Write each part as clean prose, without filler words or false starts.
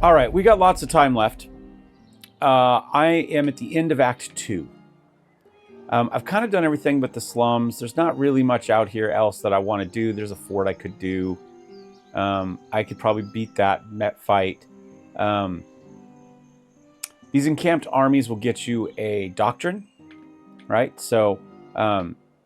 All right, we got lots of time left. I am at the end of Act 2. I've kind of done everything but the slums. There's not really much out here else that I want to do. There's a fort I could do. I could probably beat that Met fight. These encamped armies will get you a doctrine, right? So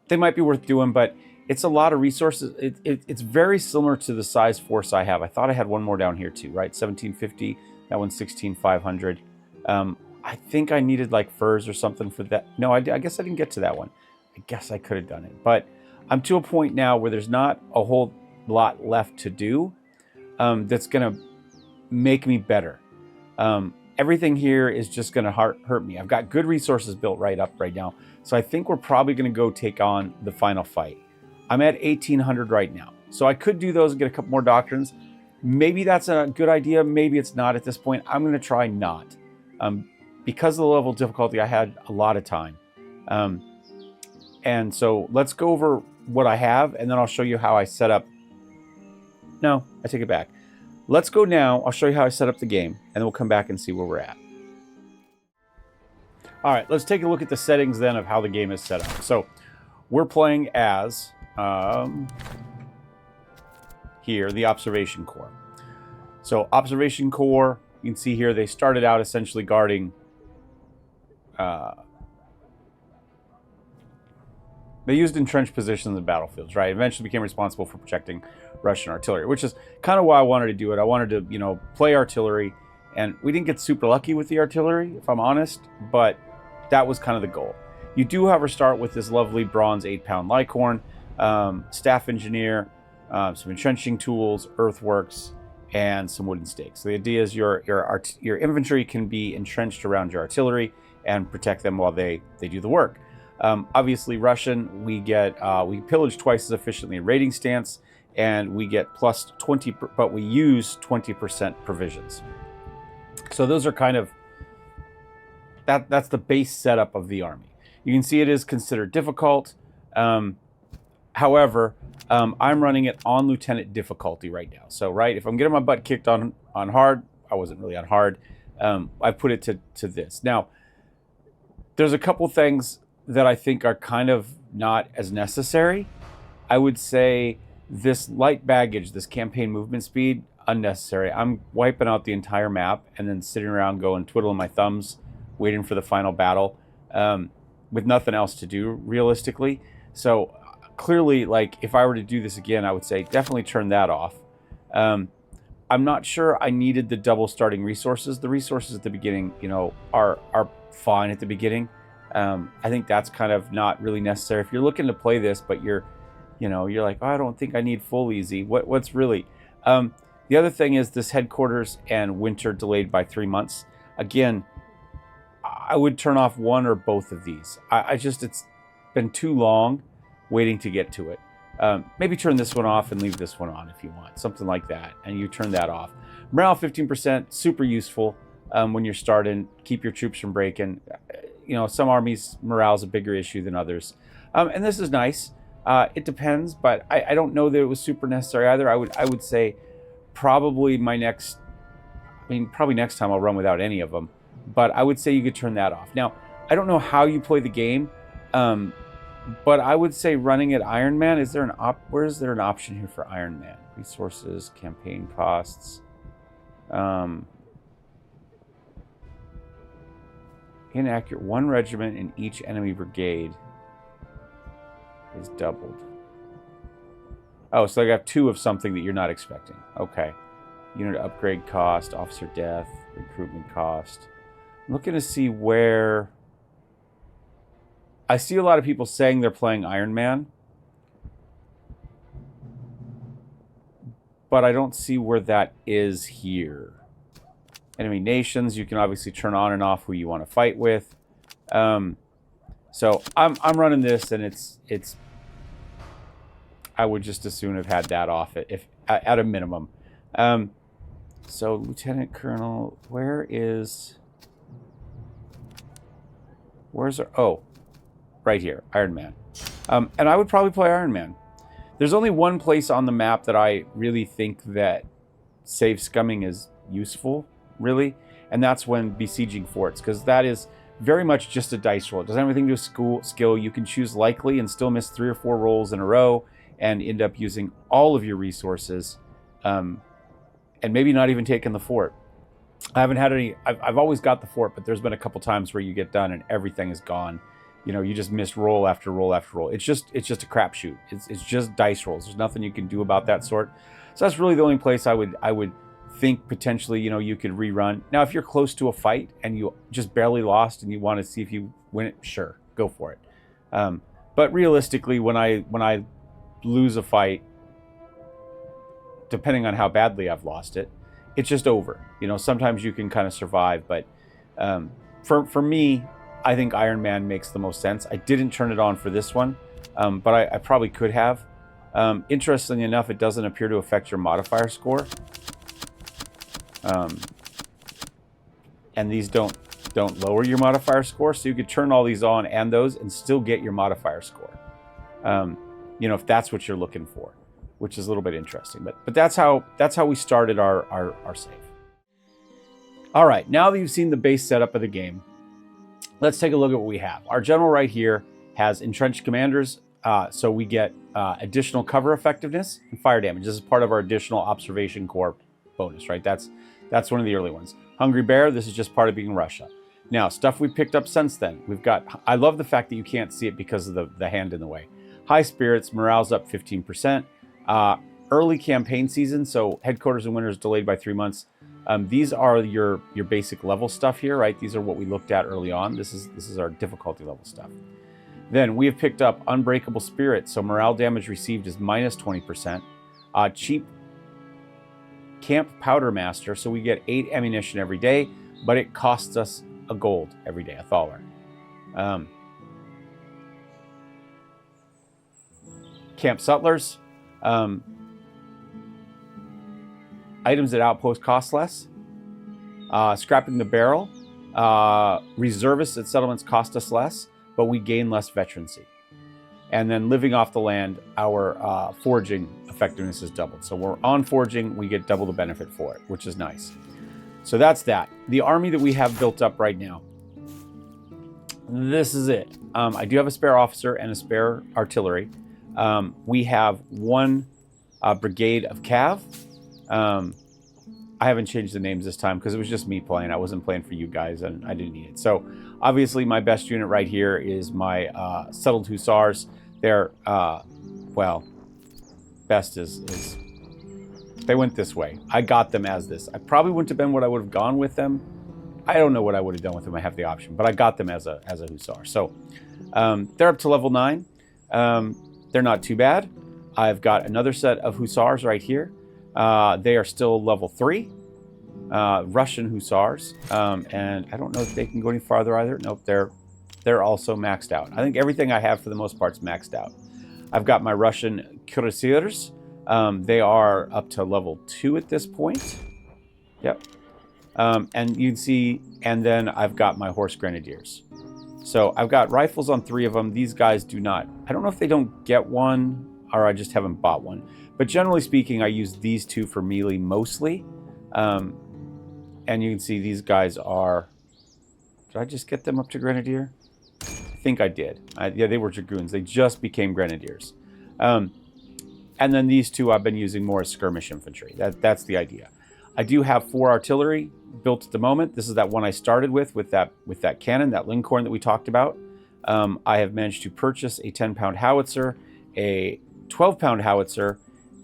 they might be worth doing, but it's a lot of resources. It's very similar to the size force I have. I thought I had one more down here too, right? 1750. That one's 16,500. I think I needed like furs or something for that. No, I guess I didn't get to that one. I guess I could have done it. But I'm to a point now where there's not a whole lot left to do that's going to make me better. Everything here is just going to hurt me. I've got good resources built right up right now. So I think we're probably going to go take on the final fight. I'm at 1,800 right now. So I could do those and get a couple more doctrines. Maybe that's a good idea. Maybe it's not at this point. I'm going to try not. Because of the level of difficulty, I had a lot of time. And so let's go over what I have, and then I'll show you how I set up. No, I take it back. Let's go now. I'll show you how I set up the game, and then we'll come back and see where we're at. All right, let's take a look at the settings then of how the game is set up. So we're playing as, here, the Observation Corp. So Observation Corp, you can see here, they started out essentially guarding... they used entrenched positions in battlefields, right? Eventually became responsible for protecting Russian artillery, which is kind of why I wanted to do it. I wanted to, you know, play artillery, and we didn't get super lucky with the artillery, if I'm honest, but that was kind of the goal. You do, however, start with this lovely bronze 8-pound Licorn, staff engineer, some entrenching tools, earthworks, and some wooden stakes. So the idea is your infantry can be entrenched around your artillery and protect them while they do the work. Obviously, Russian, we pillage twice as efficiently in raiding stance, and we get plus 20, but we use 20% provisions. So those are kind of, that's the base setup of the army. You can see it is considered difficult. However, I'm running it on lieutenant difficulty right now. So, right, if I'm getting my butt kicked on hard, I wasn't really on hard, I put it to this. Now, there's a couple things that I think are kind of not as necessary. I would say this light baggage, this campaign movement speed, unnecessary. I'm wiping out the entire map and then sitting around going twiddling my thumbs, waiting for the final battle, with nothing else to do realistically. So clearly, like, if I were to do this again, I would say definitely turn that off. I'm not sure I needed the double starting resources. The resources at the beginning, you know, are fine at the beginning. I think that's kind of not really necessary. If you're looking to play this, but you're like, oh, I don't think I need full easy. What's really? The other thing is this headquarters and winter delayed by 3 months. Again, I would turn off one or both of these. It's been too long waiting to get to it. Maybe turn this one off and leave this one on if you want, something like that, and you turn that off. Morale 15%, super useful when you're starting. Keep your troops from breaking. You know, some armies' morale is a bigger issue than others. And this is nice. It depends, but I don't know that it was super necessary either. I would say probably probably next time I'll run without any of them, but I would say you could turn that off. Now, I don't know how you play the game, but I would say running it Iron Man. Where is there an option here for Iron Man? Resources, campaign costs. Inaccurate. One regiment in each enemy brigade is doubled. Oh, so I got 2 of something that you're not expecting. Okay. Unit upgrade cost, officer death, recruitment cost. I'm looking to see where... I see a lot of people saying they're playing Iron Man, but I don't see where that is here. Enemy nations, you can obviously turn on and off who you want to fight with. So I'm running this, and it's I would just as soon have had that off if at a minimum. So Lieutenant Colonel, where's our, oh, right here, Iron Man. And I would probably play Iron Man. There's only one place on the map that I really think that save scumming is useful, really, and that's when besieging forts, because that is very much just a dice roll. It doesn't have anything to do with skill. You can choose likely and still miss 3 or 4 rolls in a row and end up using all of your resources, and maybe not even taking the fort. I haven't had any. I've always got the fort, but there's been a couple times where you get done and everything is gone. You know, you just missed roll after roll after roll. It's just a crapshoot. It's just dice rolls. There's nothing you can do about that sort. So that's really the only place I would think potentially, you know, you could rerun. Now, if you're close to a fight and you just barely lost and you want to see if you win it, sure, go for it. But realistically, when I lose a fight, depending on how badly I've lost it, it's just over. You know, sometimes you can kind of survive, but for me, I think Iron Man makes the most sense. I didn't turn it on for this one, but I probably could have. Interestingly enough, it doesn't appear to affect your modifier score. And these don't lower your modifier score, so you could turn all these on and those and still get your modifier score. You know, if that's what you're looking for, which is a little bit interesting. But that's how we started our save. All right, now that you've seen the base setup of the game, let's take a look at what we have. Our general right here has entrenched commanders, so we get additional cover effectiveness and fire damage. This is part of our additional Observation Corp bonus, right? That's one of the early ones. Hungry Bear, this is just part of being Russia. Now, stuff we picked up since then. We've got, I love the fact that you can't see it because of the hand in the way. High Spirits, morale's up 15%. Early campaign season, so headquarters and winners delayed by 3 months. These are your basic level stuff here, right? These are what we looked at early on. This is our difficulty level stuff. Then we have picked up Unbreakable Spirit, so morale damage received is minus 20%. Cheap Camp Powder Master, so we get 8 ammunition every day, but it costs us a gold every day, a thaler. Camp Sutlers. Items at Outpost cost less. Scrapping the Barrel. Reservists at settlements cost us less, but we gain less veterancy. And then living off the land, our foraging effectiveness is doubled. So we're on foraging, we get double the benefit for it, which is nice. So that's that. The army that we have built up right now, this is it. I do have a spare officer and a spare artillery. We have 1 brigade of cav. I haven't changed the names this time because it was just me playing. I wasn't playing for you guys and I didn't need it. So obviously my best unit right here is my settled hussars. They're, well, best is they went this way. I got them as this. I probably wouldn't have been what I would have gone with them. I don't know what I would have done with them. I have the option, but I got them as a hussar. So they're up to level 9. They're not too bad. I've got another set of hussars right here. They are still level 3, Russian hussars, and I don't know if they can go any farther either. Nope, they're also maxed out. I think everything I have for the most part is maxed out. I've got my Russian cuirassiers. They are up to level 2 at this point. Yep. And you can see, and then I've got my horse grenadiers. So I've got rifles on 3 of them. These guys do not. I don't know if they don't get one or I just haven't bought one. But generally speaking, I use these 2 for melee mostly. And you can see these guys are... Did I just get them up to Grenadier? I think I did. Yeah, they were Dragoons. They just became Grenadiers. And then these 2 I've been using more as skirmish infantry. That's the idea. I do have 4 artillery built at the moment. This is that one I started with that cannon, that Lincoln that we talked about. I have managed to purchase a 10-pound howitzer, a 12-pound howitzer,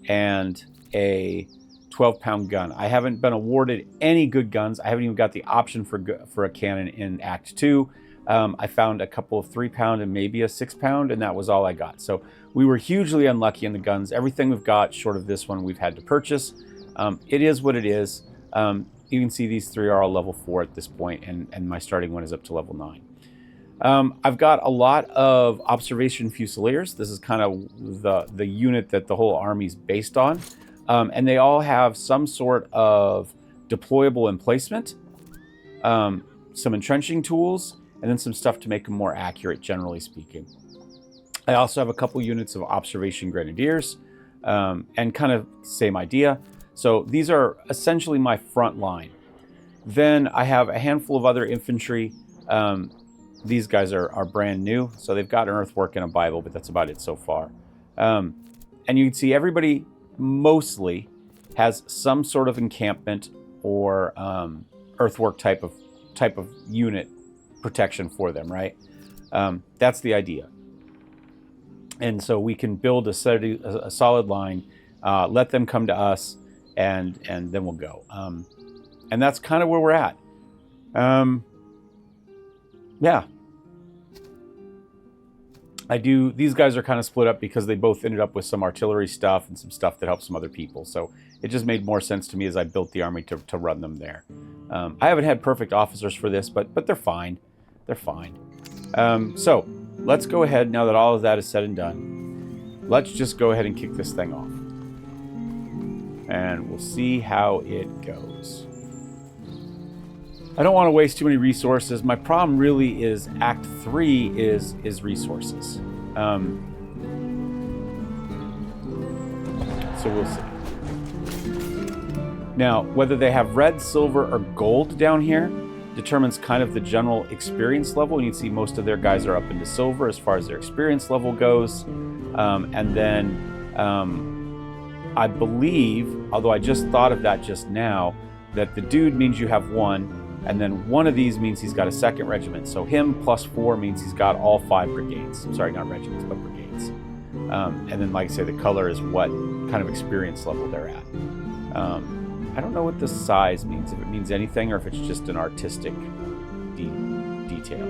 and a 12-pound gun. I haven't been awarded any good guns. I haven't even got the option for a cannon in Act 2. I found a couple of 3-pound and maybe a 6-pound, and that was all I got. So we were hugely unlucky in the guns. Everything we've got, short of this one, we've had to purchase. It is what it is. You can see these 3 are all level 4 at this point, and my starting one is up to level 9. I've got a lot of observation fusiliers. This is kind of the unit that the whole army's based on. And they all have some sort of deployable emplacement, some entrenching tools, and then some stuff to make them more accurate, generally speaking. I also have a couple units of observation grenadiers, and kind of same idea. So these are essentially my front line. Then I have a handful of other infantry. These guys are brand new, so they've got an earthwork and a Bible, but that's about it so far. And you can see everybody mostly has some sort of encampment or earthwork type of unit protection for them, right? That's the idea. And so we can build a solid line, let them come to us, and then we'll go. And that's kind of where we're at. Yeah. These guys are kind of split up because they both ended up with some artillery stuff and some stuff that helped some other people. So it just made more sense to me as I built the army to run them there. I haven't had perfect officers for this, but they're fine. They're fine. So let's go ahead, now that all of that is said and done, let's just go ahead and kick this thing off. And we'll see how it goes. I don't want to waste too many resources. My problem really is Act 3 is resources. So we'll see. Now, whether they have red, silver, or gold down here determines kind of the general experience level. You can see most of their guys are up into silver as far as their experience level goes. And then I believe, although I just thought of that just now, that the dude means you have one, and then one of these means he's got a second regiment. So him plus 4 means he's got all 5 brigades. Sorry, not regiments, but brigades. And then, like I say, the color is what kind of experience level they're at. I don't know what the size means, if it means anything or if it's just an artistic detail.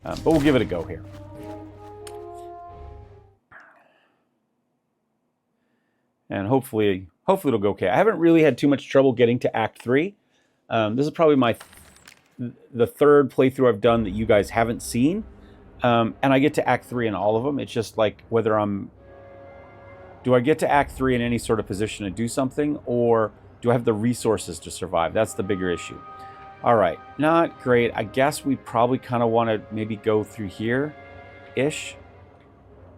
But we'll give it a go here. And hopefully it'll go okay. I haven't really had too much trouble getting to Act 3. This is probably the third playthrough I've done that you guys haven't seen. And I get to Act 3 in all of them. It's just like whether do I get to Act 3 in any sort of position to do something, or do I have the resources to survive? That's the bigger issue. All right, not great. I guess we probably kind of want to maybe go through here-ish.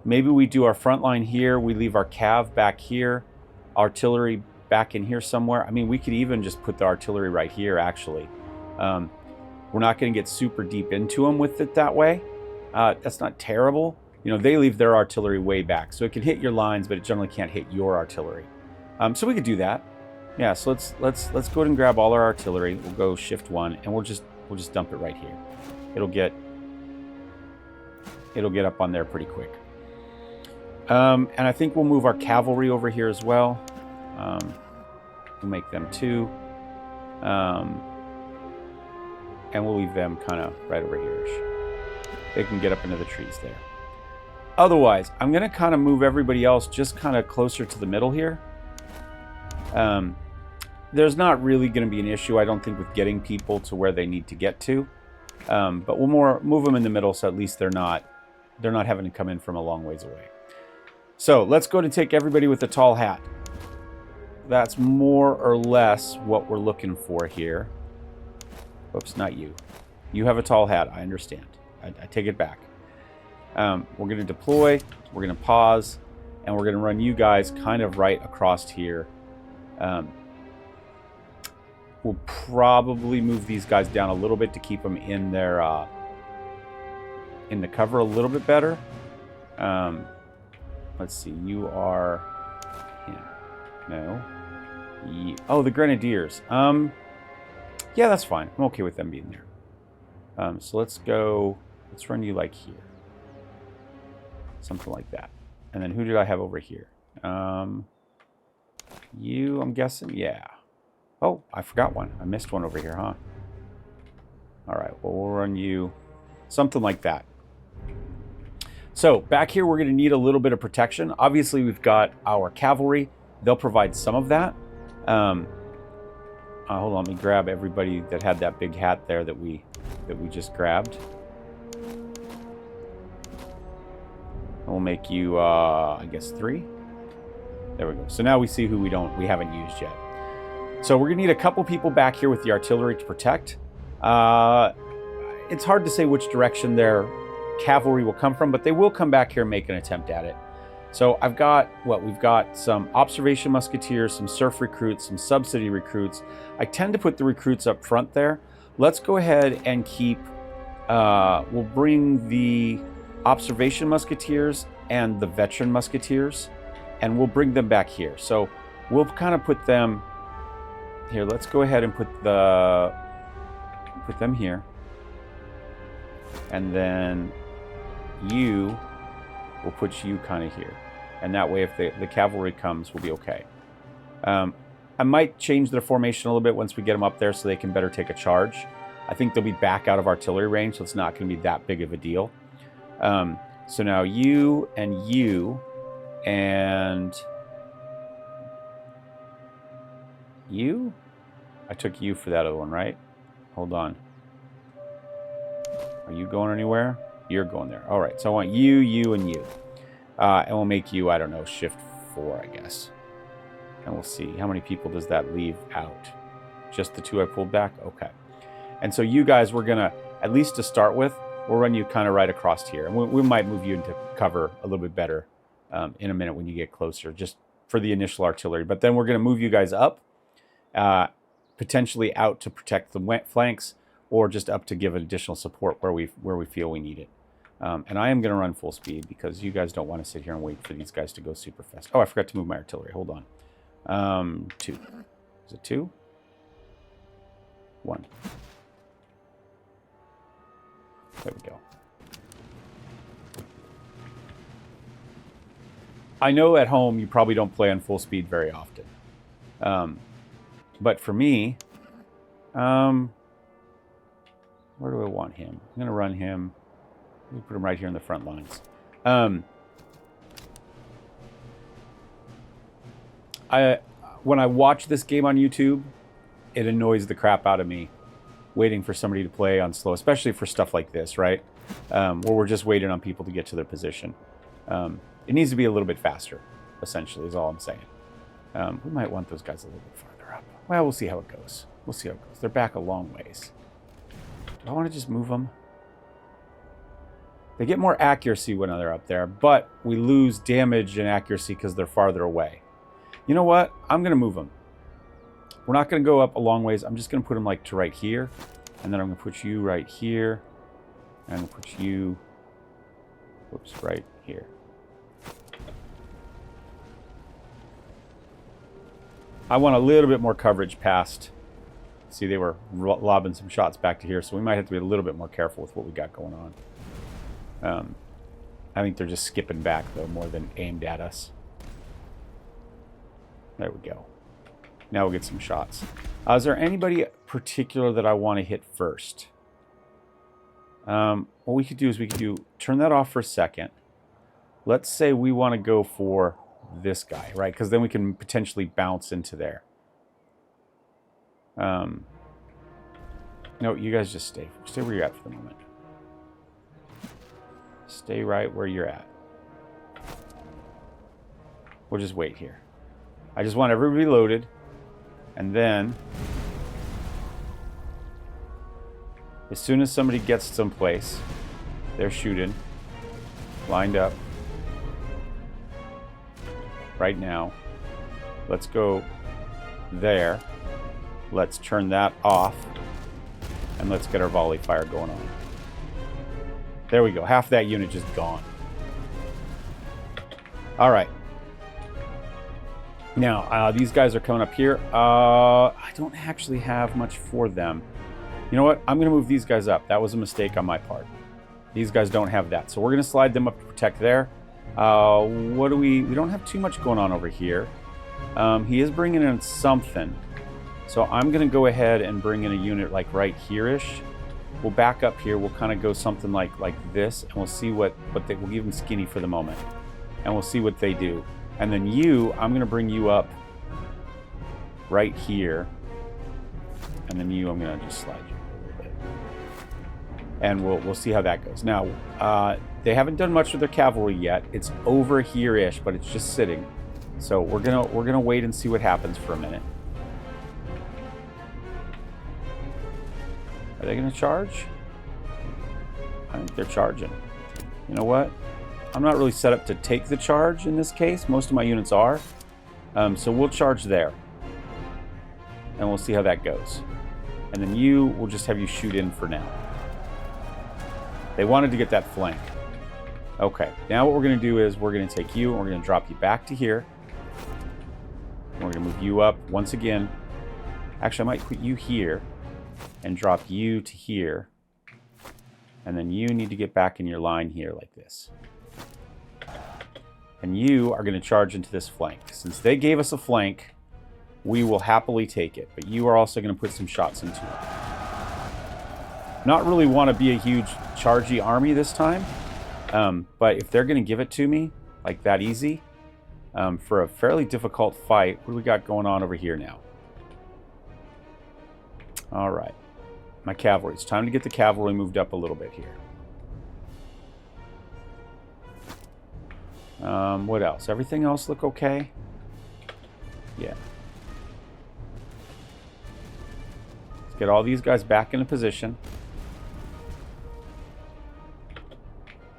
Maybe we do our front line here. We leave our cav back here. Artillery back in here somewhere. I mean, we could even just put the artillery right here, actually. We're not going to get super deep into them with it that way. That's not terrible. You know, they leave their artillery way back, so it can hit your lines, but it generally can't hit your artillery. So we could do that. Yeah, so let's go ahead and grab all our artillery. We'll go shift 1, and we'll just dump it right here. It'll get up on there pretty quick. And I think we'll move our cavalry over here as well. We'll make them 2. And we'll leave them kind of right over here-ish. They can get up into the trees there. Otherwise, I'm going to kind of move everybody else just kind of closer to the middle here. There's not really going to be an issue, I don't think, with getting people to where they need to get to. But we'll move them in the middle so at least they're not having to come in from a long ways away. So let's go to take everybody with a tall hat. That's more or less what we're looking for here. Oops, not you. You have a tall hat, I understand. I take it back. We're going to deploy, we're going to pause, and we're going to run you guys kind of right across here. We'll probably move these guys down a little bit to keep them in their in the cover a little bit better. Let's see, you are... No. Oh, the Grenadiers. Yeah, that's fine. I'm okay with them being there. So let's run you like here. Something like that. And then who did I have over here? You, I'm guessing? Yeah. Oh, I forgot one. I missed one over here, huh? All right, well, we'll run you something like that. So back here, we're going to need a little bit of protection. Obviously, we've got our cavalry. They'll provide some of that. Hold on, let me grab everybody that had that big hat there that we just grabbed. We'll make you, I guess, 3. There we go. So now we see who we haven't used yet. So we're gonna need a couple people back here with the artillery to protect. It's hard to say which direction their cavalry will come from, but they will come back here and make an attempt at it. So I've got what? We've got some observation musketeers, some surf recruits, some subsidy recruits. I tend to put the recruits up front there. Let's go ahead and keep, we'll bring the observation musketeers and the veteran musketeers, and we'll bring them back here. So we'll kind of put them here. Let's go ahead and put them here. And then we'll put you kind of here. And that way, if the cavalry comes, we'll be okay. I might change their formation a little bit once we get them up there so they can better take a charge. I think they'll be back out of artillery range, so it's not going to be that big of a deal. So now you and you and you? I took you for that other one, right? Hold on. Are you going anywhere? You're going there. All right, so I want you, you, and you. And we'll make you, I don't know, shift 4, I guess. And we'll see. How many people does that leave out? Just the 2 I pulled back? Okay. And so you guys, we're going to, at least to start with, we'll run you kind of right across here. And we might move you into cover a little bit better in a minute when you get closer, just for the initial artillery. But then we're going to move you guys up, potentially out to protect the flanks, or just up to give additional support where we feel we need it. And I am going to run full speed because you guys don't want to sit here and wait for these guys to go super fast. Oh, I forgot to move my artillery. Hold on. 2. Is it 2? 1. There we go. I know at home you probably don't play on full speed very often. But for me, where do I want him? I'm going to run him. Let me put him right here in the front lines. When I watch this game on YouTube, it annoys the crap out of me waiting for somebody to play on slow, especially for stuff like this, right? Where we're just waiting on people to get to their position. It needs to be a little bit faster, essentially, is all I'm saying. We might want those guys a little bit farther up. Well, we'll see how it goes. We'll see how it goes. They're back a long ways. Do I want to just move them? They get more accuracy when they're up there, but we lose damage and accuracy because they're farther away. You know what? I'm going to move them. We're not going to go up a long ways. I'm just going to put them like to right here. And then I'm going to put you right here. And I'm going to put you, whoops, right here. I want a little bit more coverage past. See, they were lobbing some shots back to here, so we might have to be a little bit more careful with what we got going on. I think they're just skipping back, though, more than aimed at us. There we go. Now we'll get some shots. Is there anybody particular that I want to hit first? What we could do is turn that off for a second. Let's say we want to go for this guy, right? Because then we can potentially bounce into there. No, you guys just stay where you're at for the moment. Stay right where you're at. We'll just wait here. I just want everybody loaded. And then, as soon as somebody gets someplace, they're shooting. Lined up. Right now. Let's go there. Let's turn that off. And let's get our volley fire going on. There we go. Half that unit just gone. All right. Now, these guys are coming up here. I don't actually have much for them. You know what? I'm going to move these guys up. That was a mistake on my part. These guys don't have that. So we're going to slide them up to protect there. What do we don't have too much going on over here. He is bringing in something. So I'm going to go ahead and bring in a unit like right here-ish. We'll back up here. We'll kind of go something like this, and we'll see we'll give them skinny for the moment. And we'll see what they do. And then I'm going to bring you up right here. And then I'm going to just slide you a little bit. And we'll see how that goes. Now, they haven't done much with their cavalry yet. It's over here-ish, but it's just sitting. So we're gonna wait and see what happens for a minute. Are they going to charge? I think they're charging. You know what? I'm not really set up to take the charge in this case. Most of my units are. So we'll charge there. And we'll see how that goes. And then we'll just have you shoot in for now. They wanted to get that flank. Okay, now what we're going to do is we're going to take you and we're going to drop you back to here. And we're going to move you up once again. Actually, I might put you here and drop you to here. And then you need to get back in your line here like this. And you are going to charge into this flank. Since they gave us a flank, we will happily take it. But you are also going to put some shots into it. Not really want to be a huge chargy army this time. But if they're going to give it to me like that easy, for a fairly difficult fight, what do we got going on over here now? All right. My cavalry. It's time to get the cavalry moved up a little bit here. What else? Everything else look okay? Yeah. Let's get all these guys back into position.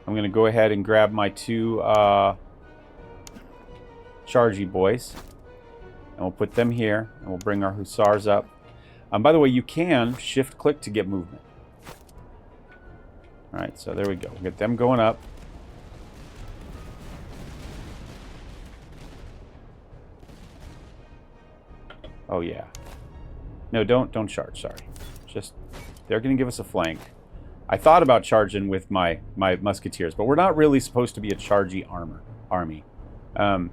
I'm going to go ahead and grab my two chargy boys. And we'll put them here. And we'll bring our hussars up. By the way, you can shift-click to get movement. All right, so there we go. We'll get them going up. Oh, yeah. No, don't charge, sorry. Just, they're going to give us a flank. I thought about charging with my musketeers, but we're not really supposed to be a chargy army. I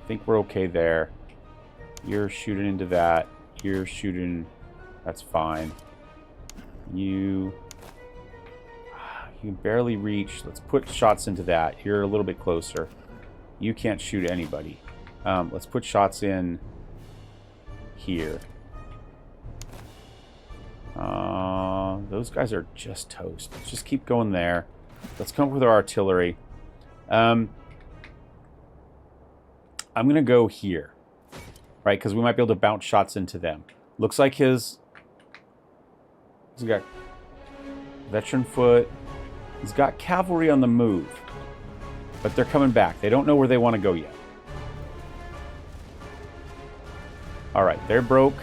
think we're okay there. You're shooting into that. You're shooting. That's fine. You barely reach. Let's put shots into that. You're a little bit closer. You can't shoot anybody. Let's put shots in here. Those guys are just toast. Let's just keep going there. Let's come up with our artillery. I'm going to go here. Right, because we might be able to bounce shots into them. Looks like he's got veteran foot. He's got cavalry on the move. But they're coming back. They don't know where they want to go yet. Alright, they're broke.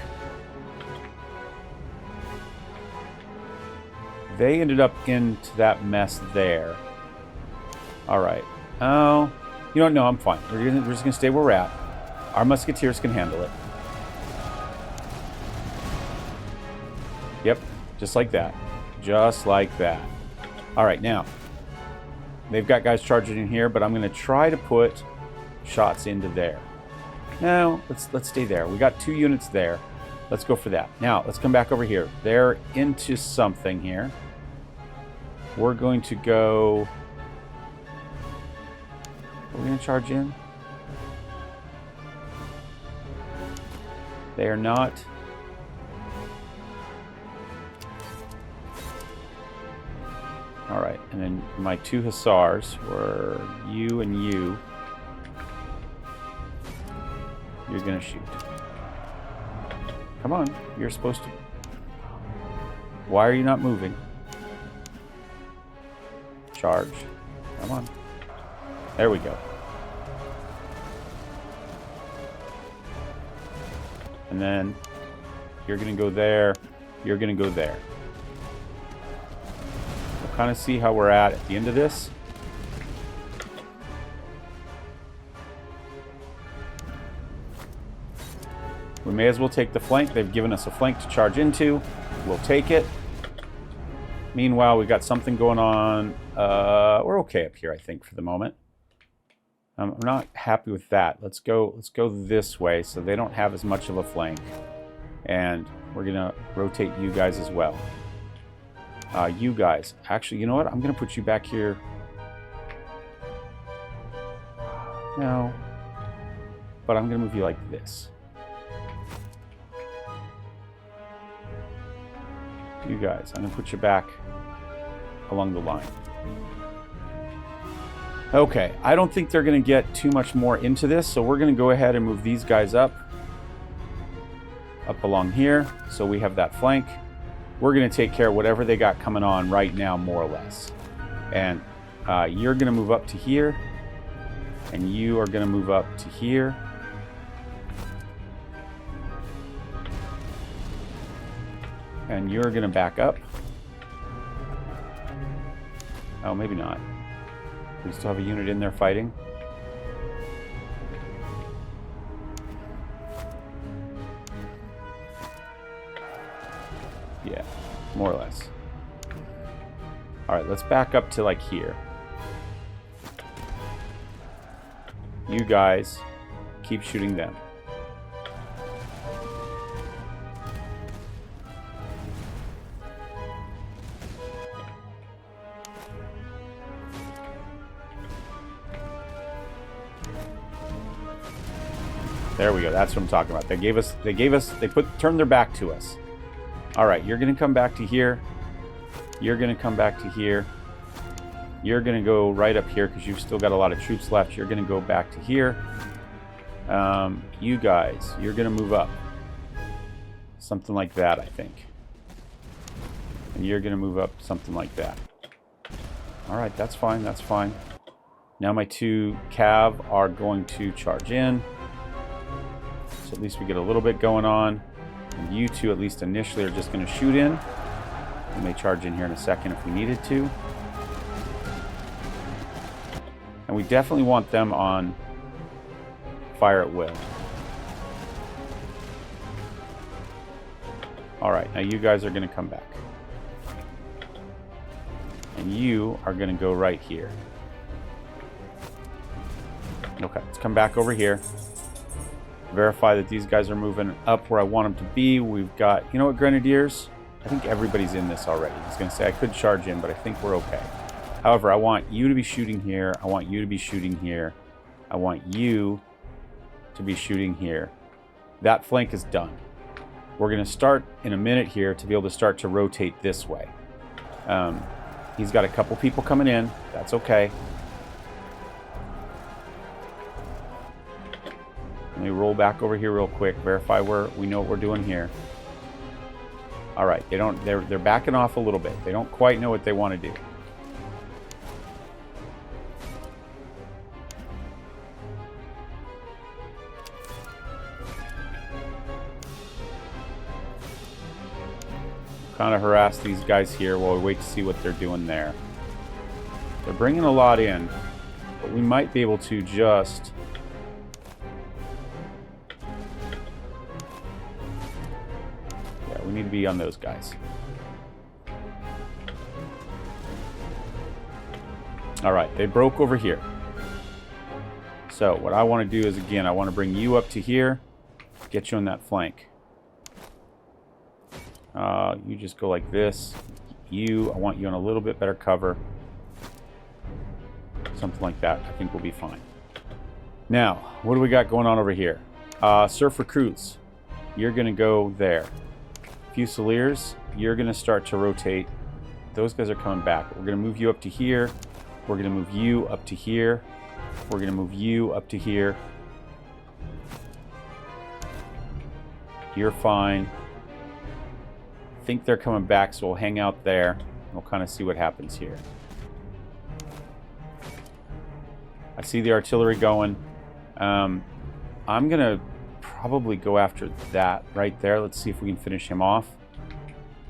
They ended up into that mess there. Alright. Oh, you know what? No, I'm fine. We're just going to stay where we're at. Our musketeers can handle it. Yep, just like that. Just like that. All right, now, they've got guys charging in here, but I'm going to try to put shots into there. No, let's stay there. We got 2 units there. Let's go for that. Now, let's come back over here. They're into something here. We're going to go... Are we going to charge in? They are not. All right, and then my 2 hussars were you and you. You're going to shoot. Come on, you're supposed to. Why are you not moving? Charge. Come on. There we go. And then you're going to go there. You're going to go there. We'll kind of see how we're at the end of this. We may as well take the flank. They've given us a flank to charge into. We'll take it. Meanwhile, we've got something going on. We're okay up here, I think, for the moment. I'm not happy with that. Let's go this way so they don't have as much of a flank. And we're going to rotate you guys as well. You guys. Actually, you know what? I'm going to put you back here. No. But I'm going to move you like this. You guys. I'm going to put you back along the line. Okay, I don't think they're going to get too much more into this, so we're going to go ahead and move these guys up along here, so we have that flank. We're going to take care of whatever they got coming on right now, more or less. And You're going to move up to here. And you are going to move up to here. And you're going to back up. Oh, maybe not. We still have a unit in there fighting. Yeah, more or less. Alright, let's back up to like here. You guys keep shooting them. There we go. That's what I'm talking about. They turned their back to us. All right, you're going to come back to here. You're going to come back to here. You're going to go right up here because you've still got a lot of troops left. You're going to go back to here. You guys, you're going to move up. Something like that, I think. And you're going to move up something like that. All right, that's fine. That's fine. Now my 2 cav are going to charge in. So at least we get a little bit going on. And you 2, at least initially, are just going to shoot in. We may charge in here in a second if we needed to. And we definitely want them on fire at will. Alright, now you guys are going to come back. And you are going to go right here. Okay, let's come back over here. Verify that these guys are moving up where I want them to be. We've got, you know what, Grenadiers? I think everybody's in this already. I was going to say I could charge in, but I think we're okay. However, I want you to be shooting here. I want you to be shooting here. I want you to be shooting here. That flank is done. We're going to start in a minute here to be able to start to rotate this way. He's got a couple people coming in. That's okay. Let me roll back over here real quick. Verify we know what we're doing here. All right, they're backing off a little bit. They don't quite know what they want to do. Kind of harass these guys here while we wait to see what they're doing there. They're bringing a lot in, but we might be able to just... we need to be on those guys. All right, they broke over here. So what I want to do is, again, I want to bring you up to here, get you on that flank. You just go like this. I want you on a little bit better cover. Something like that. I think we'll be fine. Now, what do we got going on over here? Surf recruits. You're going to go there. Fusiliers, you're going to start to rotate. Those guys are coming back. We're going to move you up to here. We're going to move you up to here. We're going to move you up to here. You're fine. I think they're coming back, so we'll hang out there. We'll kind of see what happens here. I see the artillery going. I'm going to probably go after that right there. Let's see if we can finish him off.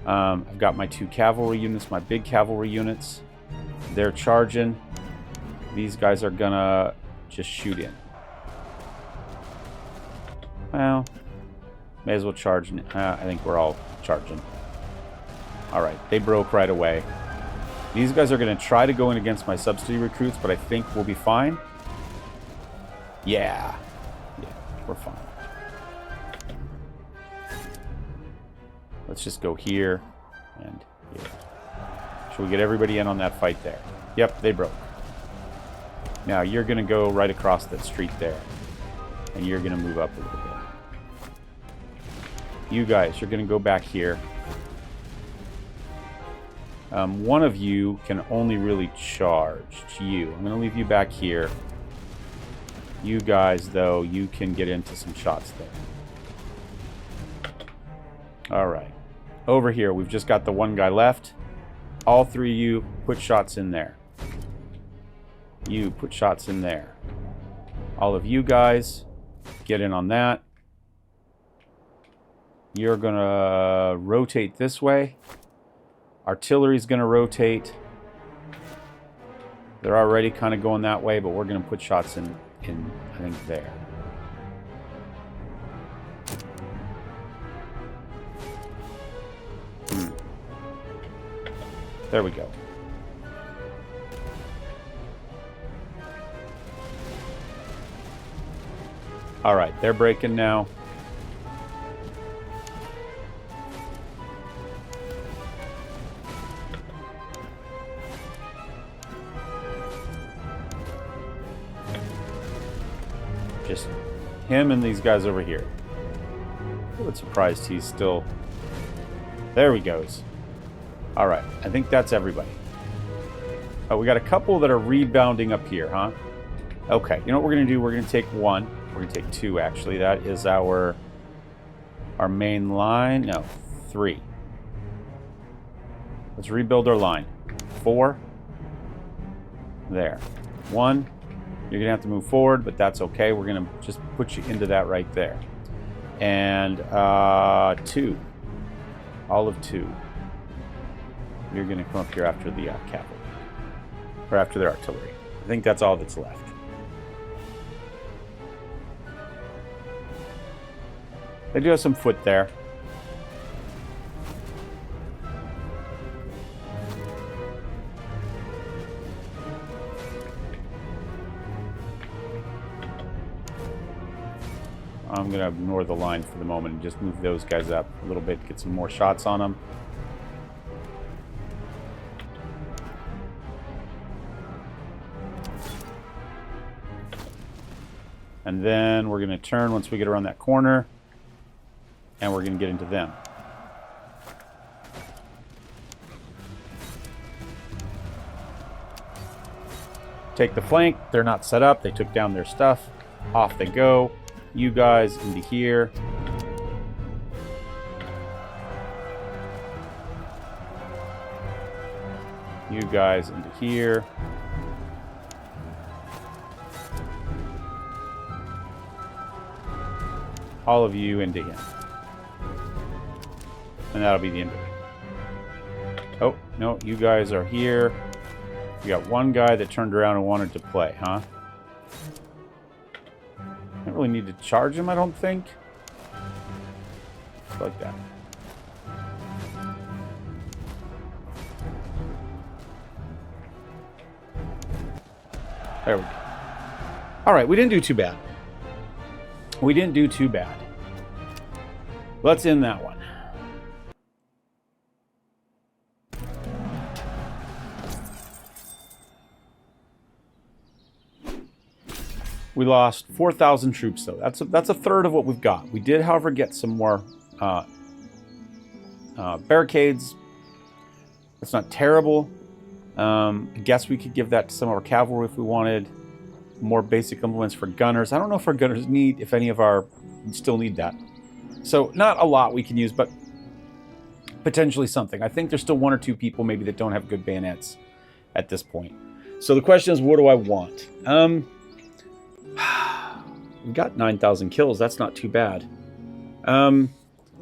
I've got my 2 cavalry units, my big cavalry units. They're charging. These guys are gonna just shoot in. Well, may as well charge. I think we're all charging. All right, they broke right away. These guys are gonna try to go in against my subsidy recruits, but I think we'll be fine. Yeah, we're fine. Let's just go here and here. Should we get everybody in on that fight there? Yep, they broke. Now you're going to go right across that street there. And you're going to move up a little bit. You guys, you're going to go back here. One of you can only really charge to you. I'm going to leave you back here. You guys, though, you can get into some shots there. All right. Over here, we've just got the one guy left. All 3 of you, put shots in there. You put shots in there. All of you guys, get in on that. You're going to rotate this way. Artillery's going to rotate. They're already kind of going that way, but we're going to put shots in I think, there. There we go. All right, they're breaking now. Just him and these guys over here. A little surprised he's still... There he goes. All right, I think that's everybody. Oh, we got a couple that are rebounding up here, huh? Okay, you know what we're going to do? We're going to take one. We're going to take two, actually. That is our main line. No, 3. Let's rebuild our line. 4. There. 1. You're going to have to move forward, but that's okay. We're going to just put you into that right there. And 2. All of 2. You're going to come up here after the cavalry. Or after their artillery. I think that's all that's left. They do have some foot there. I'm going to ignore the line for the moment and just move those guys up a little bit, get some more shots on them. And then we're going to turn once we get around that corner, and we're going to get into them. Take the flank. They're not set up. They took down their stuff. Off they go. You guys into here. You guys into here. All of you into him. And that'll be the end of it. Oh, no, you guys are here. We got one guy that turned around and wanted to play, huh? Don't really need to charge him, I don't think. Just like that. There we go. All right, we didn't do too bad. We didn't do too bad. Let's end that one. We lost 4,000 troops, though. That's a third of what we've got. We did, however, get some more barricades. That's not terrible. I guess we could give that to some of our cavalry if we wanted. More basic implements for gunners. I don't know if our gunners need, if any of our still need that. So not a lot we can use, but potentially something. I think there's still 1 or 2 people maybe that don't have good bayonets at this point. So the question is, what do I want? We got 9,000 kills. That's not too bad.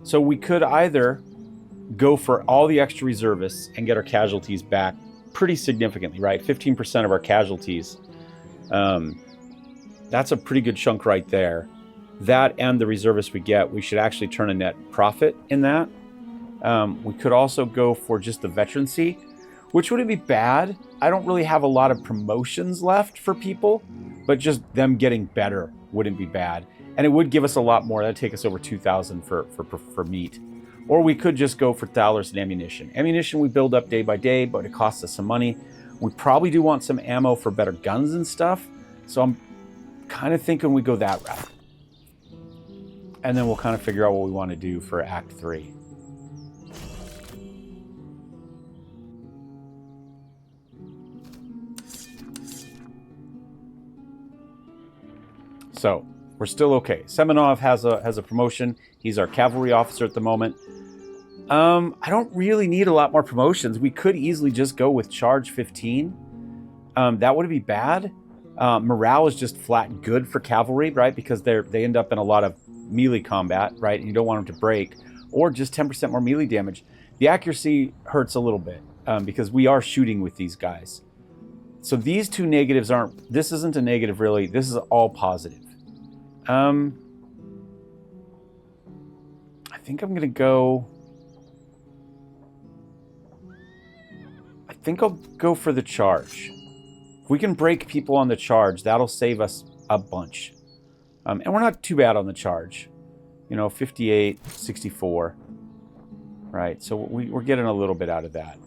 So we could either go for all the extra reservists and get our casualties back pretty significantly, right? 15% of our casualties. That's a pretty good chunk right there. That and the reservists we get, we should actually turn a net profit in that. We could also go for just the veterancy, which wouldn't be bad. I don't really have a lot of promotions left for people, but just them getting better wouldn't be bad. And it would give us a lot more. That'd take us over 2,000 for meat. Or we could just go for thalers and ammunition. Ammunition we build up day by day, but it costs us some money. We probably do want some ammo for better guns and stuff. So I'm kind of thinking we go that route. And then we'll kind of figure out what we want to do for Act 3. So we're still okay. Semenov has a promotion. He's our cavalry officer at the moment. I don't really need a lot more promotions. We could easily just go with charge 15. that wouldn't be bad. Morale is just flat good for cavalry, right? Because they end up in a lot of melee combat, right? And you don't want them to break. Or just 10% more melee damage. The accuracy hurts a little bit because we are shooting with these guys. So these two negatives aren't... This isn't a negative, really. This is all positive. I think I'm going to go... I think I'll go for the charge. If we can break people on the charge, that'll save us a bunch. And we're not too bad on the charge. You know, 58, 64. Right, so we're getting a little bit out of that.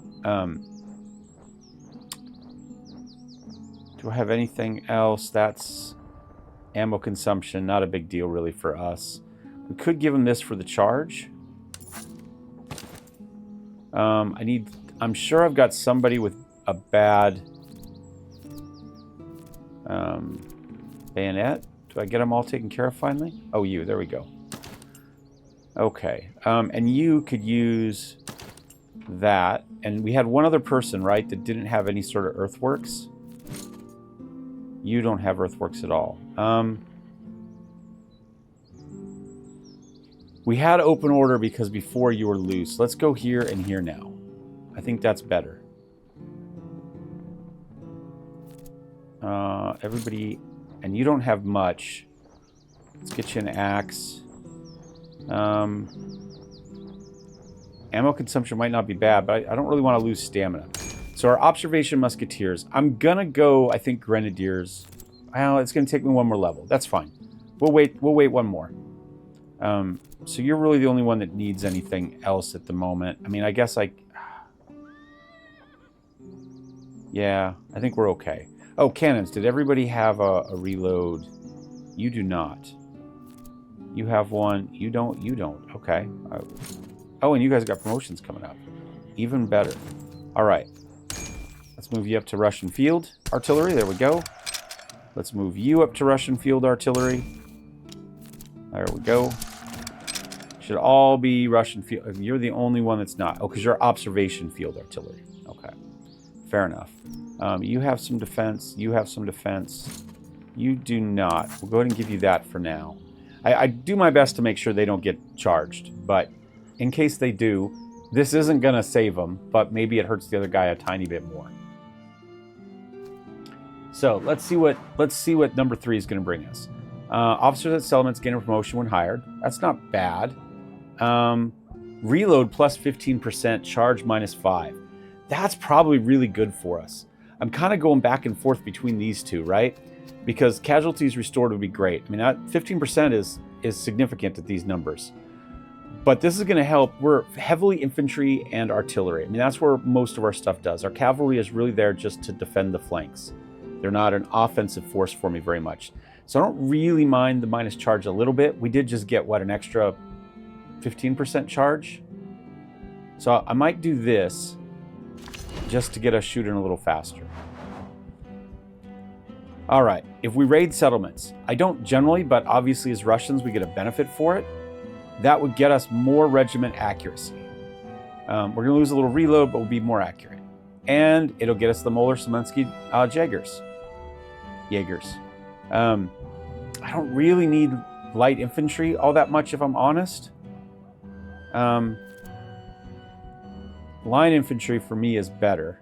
Do I have anything else? That's ammo consumption. Not a big deal, really, for us. We could give him this for the charge. I'm sure I've got somebody with a bad bayonet. Do I get them all taken care of finally? Oh, you. There we go. Okay. And you could use that. And we had one other person, right, that didn't have any sort of earthworks. You don't have earthworks at all. We had open order because before you were loose. Let's go here and here now. I think that's better. Everybody... And you don't have much. Let's get you an axe. Ammo consumption might not be bad, but I don't really want to lose stamina. So our observation musketeers. I'm going to go, I think, grenadiers. Well, it's going to take me one more level. That's fine. We'll wait one more. So you're really the only one that needs anything else at the moment. I mean, I guess yeah, I think we're okay. Oh, cannons. Did everybody have a reload? You do not. You have one. You don't. You don't. Okay. Oh, and you guys got promotions coming up. Even better. All right. Let's move you up to Russian field artillery. There we go. Let's move you up to Russian field artillery. There we go. Should all be Russian field. You're the only one that's not. Oh, because you're observation field artillery. Okay. Fair enough. You have some defense. You have some defense. You do not. We'll go ahead and give you that for now. I do my best to make sure they don't get charged, but in case they do, this isn't going to save them, but maybe it hurts the other guy a tiny bit more. So let's see what number 3 is going to bring us. Officers at settlements gain a promotion when hired. That's not bad. Reload plus 15%, charge minus 5. That's probably really good for us. I'm kind of going back and forth between these two, right? Because casualties restored would be great. I mean, 15% is significant at these numbers. But this is going to help. We're heavily infantry and artillery. I mean, that's where most of our stuff does. Our cavalry is really there just to defend the flanks. They're not an offensive force for me very much. So I don't really mind the minus charge a little bit. We did just get, what, an extra 15% charge? So I might do this just to get us shooting a little faster. All right, if we raid settlements, I don't generally, but obviously as Russians, we get a benefit for it. That would get us more regiment accuracy. We're going to lose a little reload, but we'll be more accurate. And it'll get us the Moller-Semensky Jaegers. I don't really need light infantry all that much, if I'm honest. Line infantry for me is better.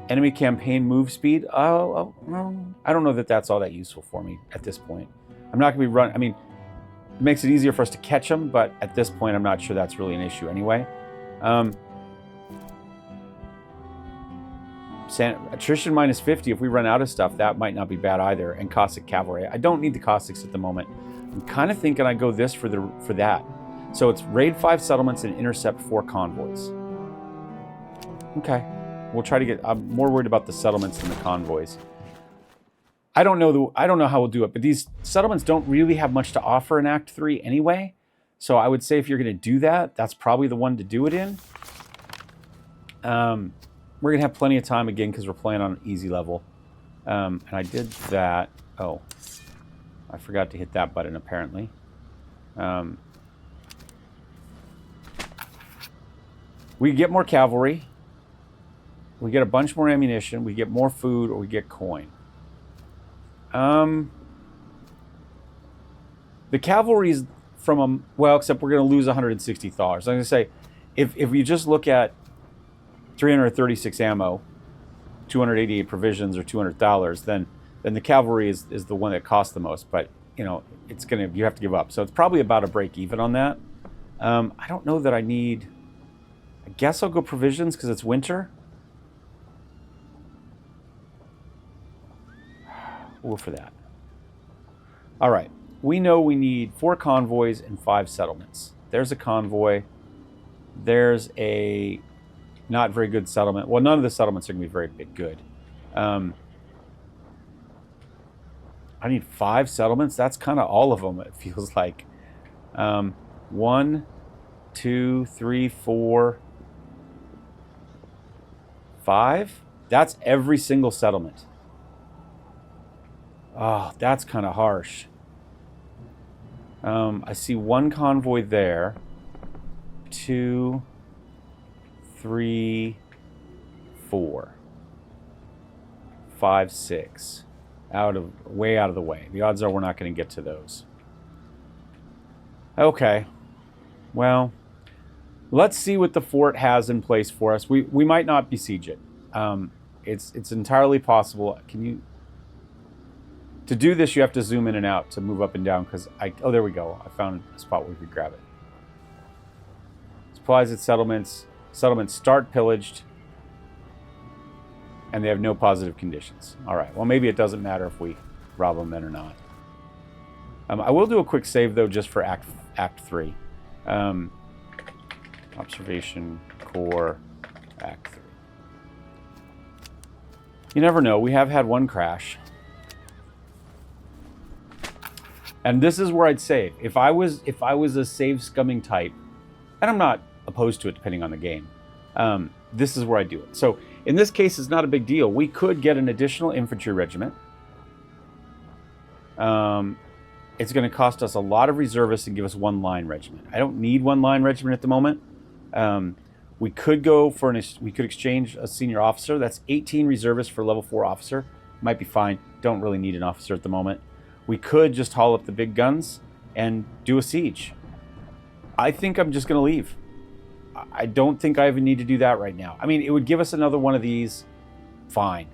Enemy campaign move speed. I don't know that that's all that useful for me at this point. I'm not going to be running. I mean, it makes it easier for us to catch them, but at this point, I'm not sure that's really an issue anyway. Attrition minus 50. If we run out of stuff, that might not be bad either. And Cossack cavalry. I don't need the Cossacks at the moment. I'm kind of thinking I go this for that. So it's raid 5 settlements and intercept 4 convoys. Okay. We'll try to get... I'm more worried about the settlements than the convoys. I don't know how we'll do it, but these settlements don't really have much to offer in Act 3 anyway. So I would say if you're going to do that, that's probably the one to do it in. We're going to have plenty of time again because we're playing on an easy level. And I did that. Oh, I forgot to hit that button apparently. We get more cavalry. we get a bunch more ammunition, we get more food, or we get coin. The cavalry is from a, well, except we're going to lose 160 thalers. I'm going to say, if you just look at 336 ammo, 288 provisions, or $200, then the cavalry is the one that costs the most. But you know, it's gonna, you have to give up. So it's probably about a break even on that. I don't know that I need. I guess I'll go provisions because it's winter. We'll go for that. All right. We know we need 4 convoys and 5 settlements. There's a convoy. There's a not very good settlement. Well, none of the settlements are going to be very good. I need 5 settlements. That's kind of all of them, it feels like. 1, 2, 3, 4, 5. That's every single settlement. Oh, that's kind of harsh. I see 1 convoy there. 2, 3, 4, 5, 6. Way out of the way. The odds are we're not going to get to those. Okay. Well, let's see what the fort has in place for us. We might not besiege it. It's entirely possible. Can you? To do this, you have to zoom in and out to move up and down because oh, there we go. I found a spot where we could grab it. Supplies at settlements. Settlements start pillaged. And they have no positive conditions. All right. Well, maybe it doesn't matter if we rob them then or not. I will do a quick save, though, just for Act 3. Observation Corp, Act 3. You never know. We have had 1 crash. And this is where I'd save. If I was a save scumming type, and I'm not opposed to it depending on the game, this is where I do it. So in this case, it's not a big deal. We could get an additional infantry regiment. It's going to cost us a lot of reservists and give us 1 line regiment. I don't need 1 line regiment at the moment. We could go for we could exchange a senior officer. That's 18 reservists for level 4 officer. Might be fine. Don't really need an officer at the moment. We could just haul up the big guns and do a siege. I think I'm just going to leave. I don't think I even need to do that right now. I mean, it would give us another one of these. Fine.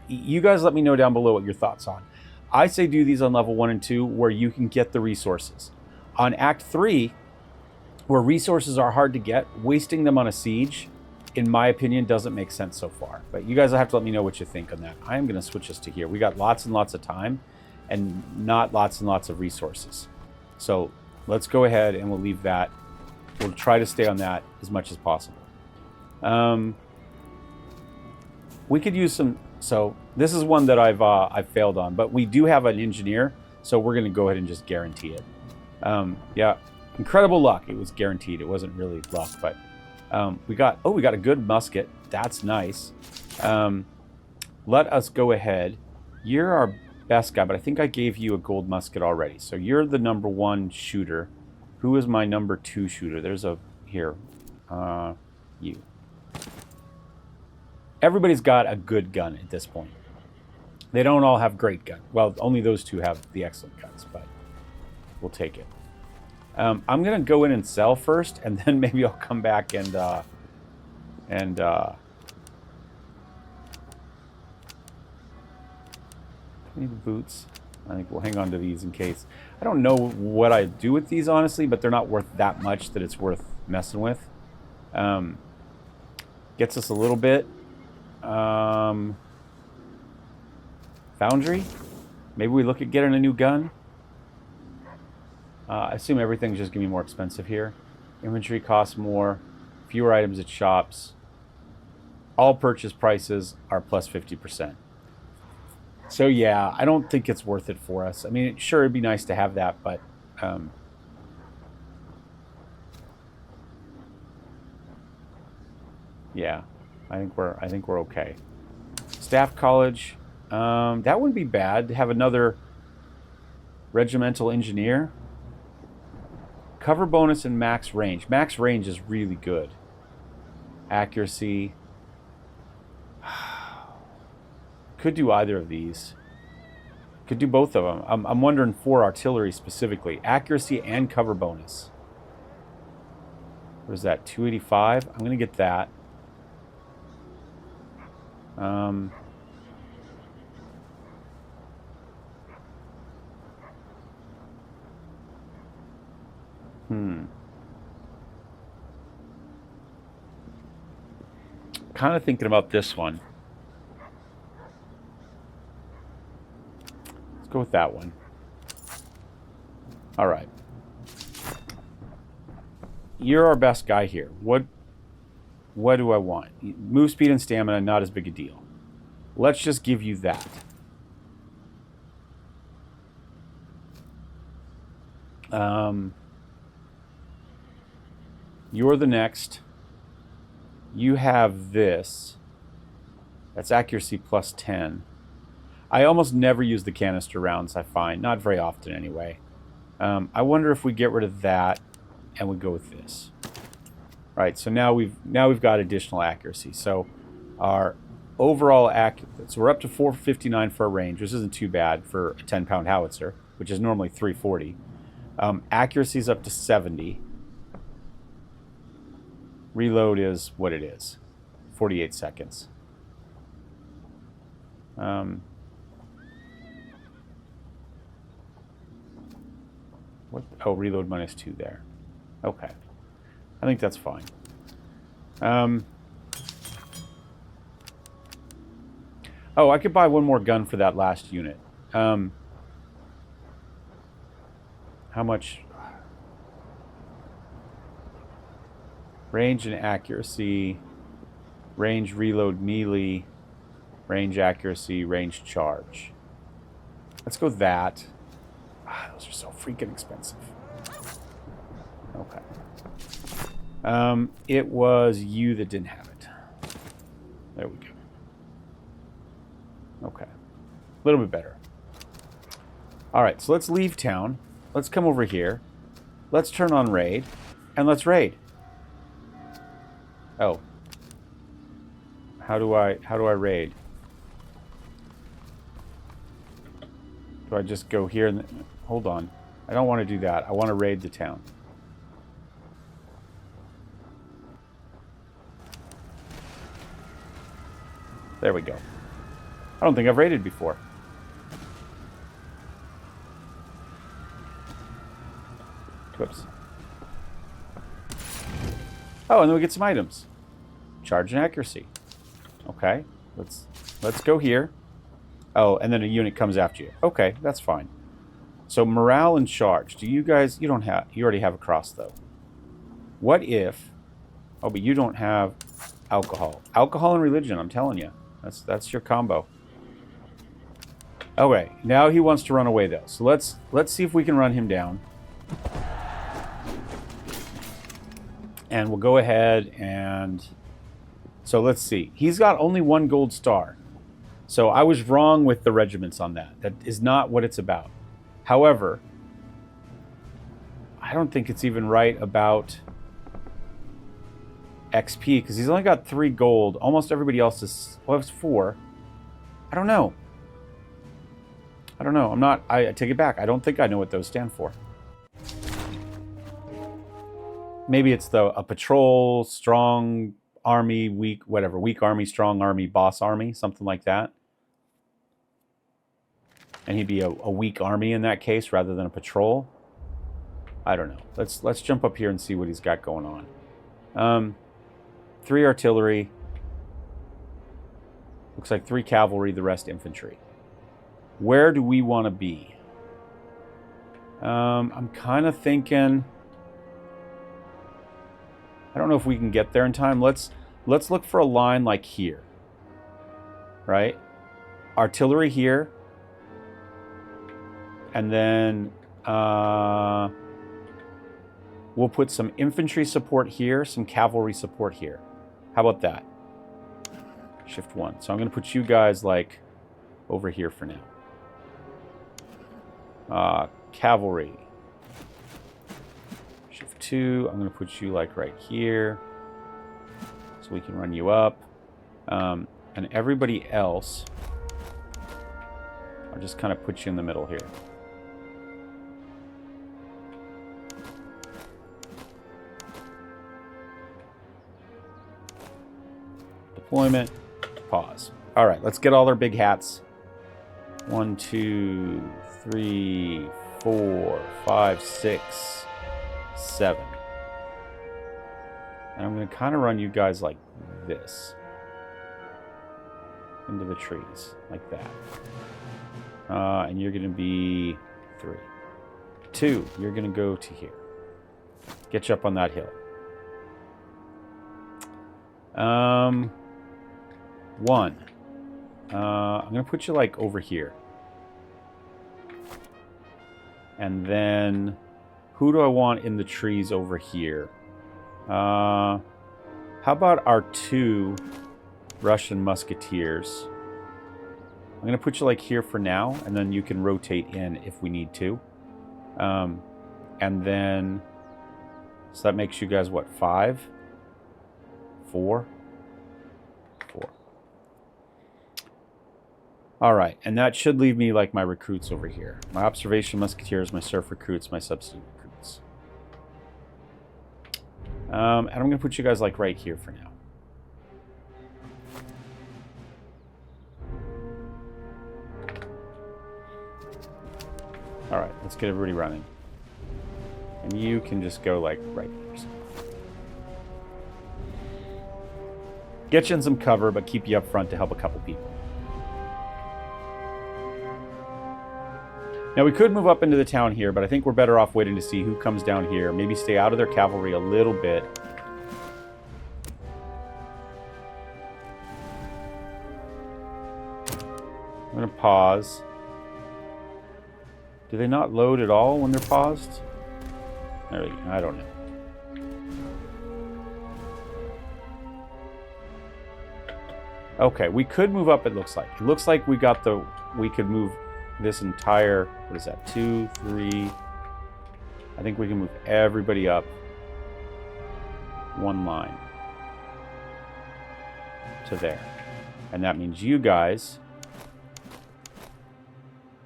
You guys let me know down below what your thoughts on. I say do these on level 1 and 2 where you can get the resources. On Act 3, where resources are hard to get, wasting them on a siege, in my opinion, doesn't make sense so far. But you guys will have to let me know what you think on that. I am going to switch this to here. We got lots and lots of time and not lots and lots of resources. So let's go ahead and we'll leave that. We'll try to stay on that as much as possible. We could use some. So this is one that I've failed on, but we do have an engineer, so we're going to go ahead and just guarantee it. Yeah, incredible luck. It was guaranteed. It wasn't really luck, but we got a good musket. That's nice. Let us go ahead. You're our best guy, but I think I gave you a gold musket already. So you're the number 1 shooter. Who is my number 2 shooter? There's a here. You. Everybody's got a good gun at this point. They don't all have great guns. Well, only those 2 have the excellent guns, but we'll take it. I'm gonna go in and sell first, and then maybe I'll come back and need boots. I think we'll hang on to these in case. I don't know what I do with these, honestly, but they're not worth that much that it's worth messing with. Gets us a little bit. Foundry? Maybe we look at getting a new gun. I assume everything's just going to be more expensive here. Inventory costs more. Fewer items at shops. All purchase prices are plus 50%. So yeah, I don't think it's worth it for us. I mean, sure, it'd be nice to have that, but yeah, I think we're okay. Staff college, that wouldn't be bad to have another regimental engineer. Cover bonus and max range. Max range is really good. Accuracy. Could do either of these. Could do both of them. I'm wondering for artillery specifically. Accuracy and cover bonus. What is that? 285? I'm going to get that. Kind of thinking about this one. Let's go with that one. All right. You're our best guy here. What do I want? Move speed and stamina, not as big a deal. Let's just give you that. You're the next. You have this. That's accuracy plus 10. I almost never use the canister rounds, I find. Not very often, anyway. I wonder if we get rid of that and we go with this. All right, so now we've got additional accuracy. So our overall so we're up to 459 for a range, which isn't too bad for a 10-pound howitzer, which is normally 340. Accuracy is up to 70. Reload is what it is, 48 seconds. What? Oh, reload -2 there. Okay, I think that's fine. Oh, I could buy one more gun for that last unit. How much? Range and accuracy, range reload melee, range accuracy, range charge. Let's go that. Those are so freaking expensive. Okay. It was you that didn't have it. There we go. Okay. A little bit better. All right, so let's leave town. Let's come over here. Let's turn on raid, and let's raid. Oh. How do I raid? Do I just go here and hold on. I don't want to do that. I want to raid the town. There we go. I don't think I've raided before. Whoops. Oh, and then we get some items. Charge and accuracy. Okay, let's go here. Oh, and then a unit comes after you. Okay, that's fine. So morale and charge. Do you guys? You already have a cross though. What if? Oh, but you don't have alcohol. Alcohol and religion. I'm telling you, that's your combo. Okay, now he wants to run away though. So let's see if we can run him down. And we'll go ahead and... So let's see. He's got only 1 gold star. So I was wrong with the regiments on that. That is not what it's about. However, I don't think it's even right about XP, because he's only got 3 gold. Almost everybody else has 4. I don't know. I take it back. I don't think I know what those stand for. Maybe it's a patrol, strong army, weak, whatever. Weak army, strong army, boss army, something like that. And he'd be a weak army in that case rather than a patrol. I don't know. Let's jump up here and see what he's got going on. 3 artillery. Looks like 3 cavalry, the rest infantry. Where do we want to be? I'm kind of thinking... I don't know if we can get there in time. Let's look for a line like here. Right? Artillery here. And then we'll put some infantry support here, some cavalry support here. How about that? Shift 1. So I'm going to put you guys like over here for now. Cavalry. Shift 2. I'm going to put you like right here so we can run you up. And everybody else, I'll just kind of put you in the middle here. Deployment, pause. All right, let's get all our big hats. 1, 2, 3, 4, 5, 6, 7. And I'm going to kind of run you guys like this. Into the trees, like that. And you're going to be 3. 2, you're going to go to here. Get you up on that hill. 1. I'm going to put you like over here. And then, who do I want in the trees over here? How about our 2 Russian musketeers? I'm going to put you like here for now, and then you can rotate in if we need to. And then, so that makes you guys what, 5? 4? 4. All right, and that should leave me like my recruits over here. My observation musketeers, my surf recruits, my substitute recruits. And I'm going to put you guys like right here for now. All right, let's get everybody running. And you can just go like right here. Get you in some cover, but keep you up front to help a couple people. Now, we could move up into the town here, but I think we're better off waiting to see who comes down here. Maybe stay out of their cavalry a little bit. I'm going to pause. Do they not load at all when they're paused? There we go. I don't know. Okay, we could move up, it looks like. It looks like we got the... We could move this entire... What is that? 2, 3... I think we can move everybody up one line to there. And that means you guys...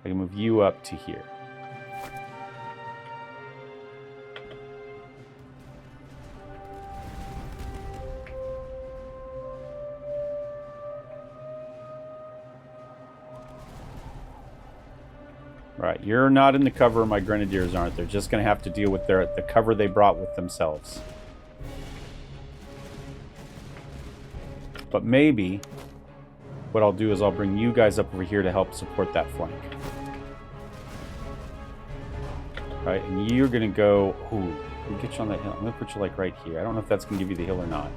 I can move you up to here. Right, you're not in the cover, my grenadiers aren't. They're just going to have to deal with the cover they brought with themselves. But maybe what I'll do is I'll bring you guys up over here to help support that flank. Right, and you're going to go... Ooh, we'll get you on that hill. I'm going to put you like right here. I don't know if that's going to give you the hill or not.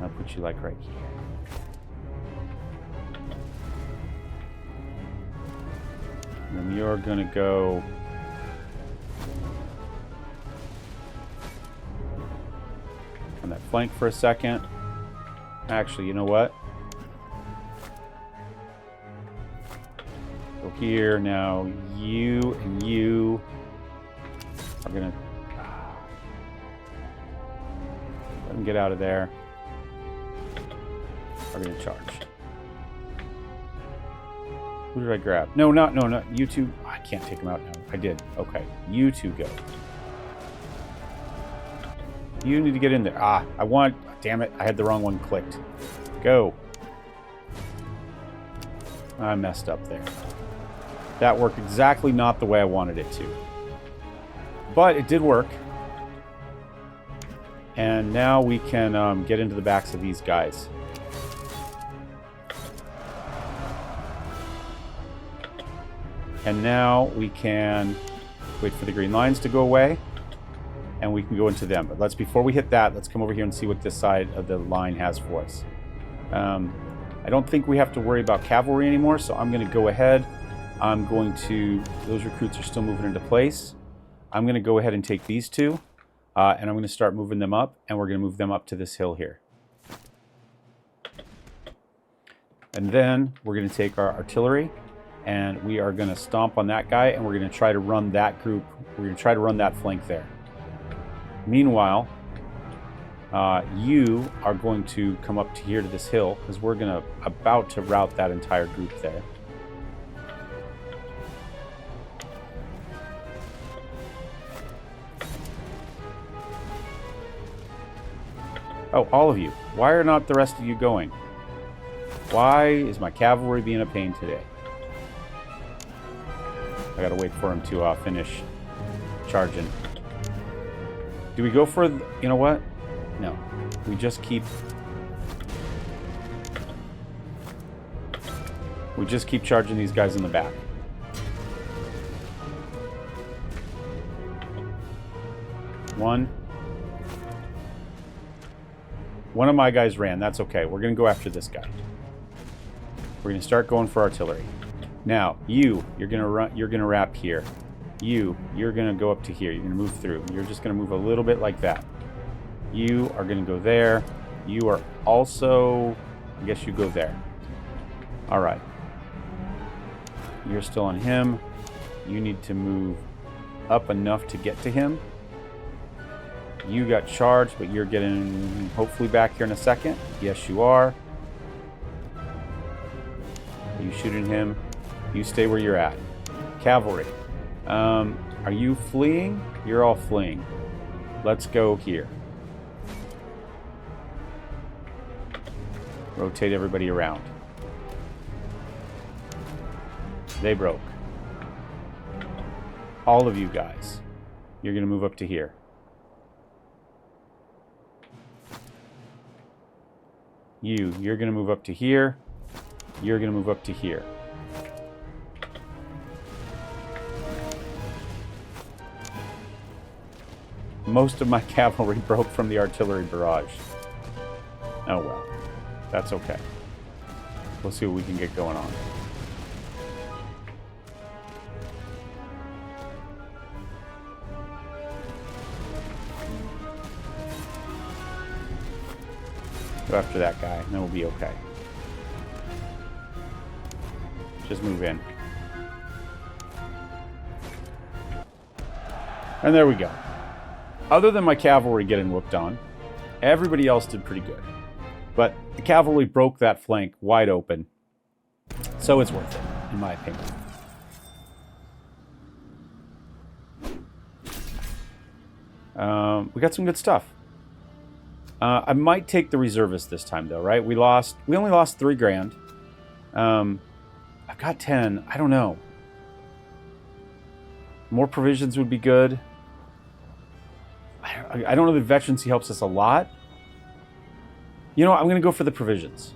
I'll put you like right here. And then you're going to go... on that flank for a second. Actually, you know what? Go here. Now, you and you are going to... let them get out of there. Are going to charge. Who did I grab? No, not you two. I can't take them out now. I did. Okay, you two go. You need to get in there. I want... damn it, I had the wrong one clicked. Go. I messed up there. That worked exactly not the way I wanted it to. But it did work. And now we can get into the backs of these guys. And now we can wait for the green lines to go away, and we can go into them. But before we hit that, let's come over here and see what this side of the line has for us. I don't think we have to worry about cavalry anymore, so I'm going to go ahead. I'm going to... those recruits are still moving into place. I'm going to go ahead and take these two, and I'm going to start moving them up, and we're going to move them up to this hill here. And then we're going to take our artillery, and we are going to stomp on that guy, and we're going to try to run that group. We're going to try to run that flank there. Meanwhile, You are going to come up to here to this hill, because we're about to route that entire group there. Oh, all of you. Why are not the rest of you going? Why is my cavalry being a pain today? I gotta wait for him to finish charging. Do we go for... You know what? No. We just keep... We just keep charging these guys in the back. One of my guys ran. That's okay. We're going to go after this guy. We're going to start going for artillery. Now, you're going to run. You're going to wrap here. You're going to go up to here. You're going to move through. You're just going to move a little bit like that. You are going to go there. You are also... I guess you go there. All right. You're still on him. You need to move up enough to get to him. You got charged, but you're getting hopefully back here in a second. Yes, you are. You shooting him. You stay where you're at. Cavalry. Are you fleeing? You're all fleeing. Let's go here. Rotate everybody around. They broke. All of you guys. You're going to move up to here. You're going to move up to here. You're going to move up to here. Most of my cavalry broke from the artillery barrage. Oh well. That's okay. We'll see what we can get going on. Go after that guy, and then we'll be okay. Just move in. And there we go. Other than my cavalry getting whooped on, everybody else did pretty good. But the cavalry broke that flank wide open, so it's worth it, in my opinion. We got some good stuff. I might take the reservists this time, though, right? We only lost 3 grand. I've got 10. I don't know. More provisions would be good. I don't know if veterancy helps us a lot. You know what? I'm going to go for the provisions.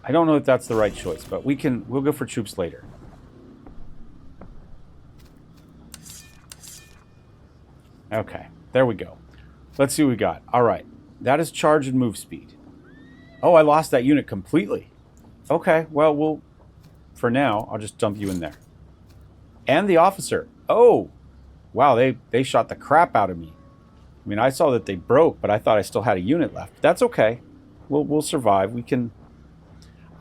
I don't know if that's the right choice, but we'll go for troops later. Okay, there we go. Let's see what we got. All right, that is charge and move speed. Oh, I lost that unit completely. Okay, well, for now, I'll just dump you in there. And the officer. Oh, wow, they shot the crap out of me. I mean, I saw that they broke, but I thought I still had a unit left. That's okay. We'll survive. We can...